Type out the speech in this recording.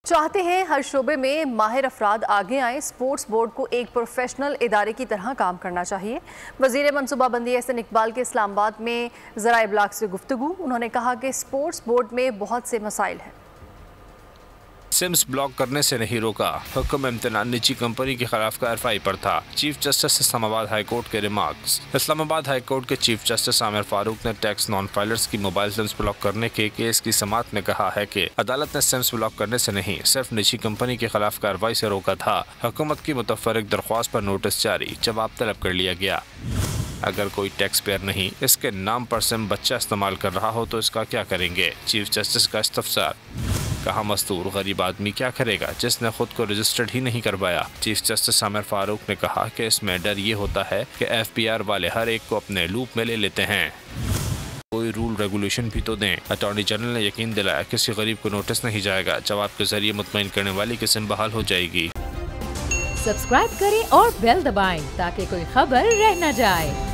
चाहते हैं हर शोबे में माहिर अफराद आगे आएँ। स्पोर्ट्स बोर्ड को एक प्रोफेशनल इदारे की तरह काम करना चाहिए। वज़ीर मनसूबाबंदी एहसन इकबाल के इस्लामाबाद में ज़राए इब्लाग से गुफ्तगू। उन्होंने कहा कि स्पोर्ट्स बोर्ड में बहुत से मसाइल हैं। सिम्स ब्लॉक करने से नहीं रोका, हुक्म इम्तिनान निजी कंपनी के खिलाफ कार्रवाई पर था। Chief justice Islamabad high court के रिमार्क्स। इस्लामाबाद हाई कोर्ट के चीफ जस्टिस आमिर फारूक ने टैक्स नॉन फाइलर्स की मोबाइल सिम्स ब्लॉक करने के केस की समाअत में कहा है कि अदालत ने सिम्स ब्लॉक करने से नहीं, सिर्फ निजी कंपनी के खिलाफ कार्रवाई से रोका था। हुकूमत की मुतफर्रिक दरख्वास्त पर नोटिस जारी, जवाब तलब कर लिया गया। अगर कोई टैक्स पेयर नहीं इसके नाम पर सिम बच्चा इस्तेमाल कर रहा हो तो इसका क्या करेंगे? चीफ जस्टिस का इस्तफसार। कहा मस्तूर गरीब आदमी क्या करेगा जिसने खुद को रजिस्टर्ड ही नहीं करवाया। चीफ जस्टिस आमिर फारूक ने कहा कि इसमें डर ये होता है कि FPR वाले हर एक को अपने लूप में ले लेते हैं। कोई रूल रेगुलेशन भी तो दें। अटॉर्नी जनरल ने यकीन दिलाया किसी गरीब को नोटिस नहीं जाएगा। जवाब के जरिए मुतमईन करने वाली की सिम बहाल हो जाएगी। सब्सक्राइब करें और बेल दबाएं ताकि कोई खबर रह न जाए।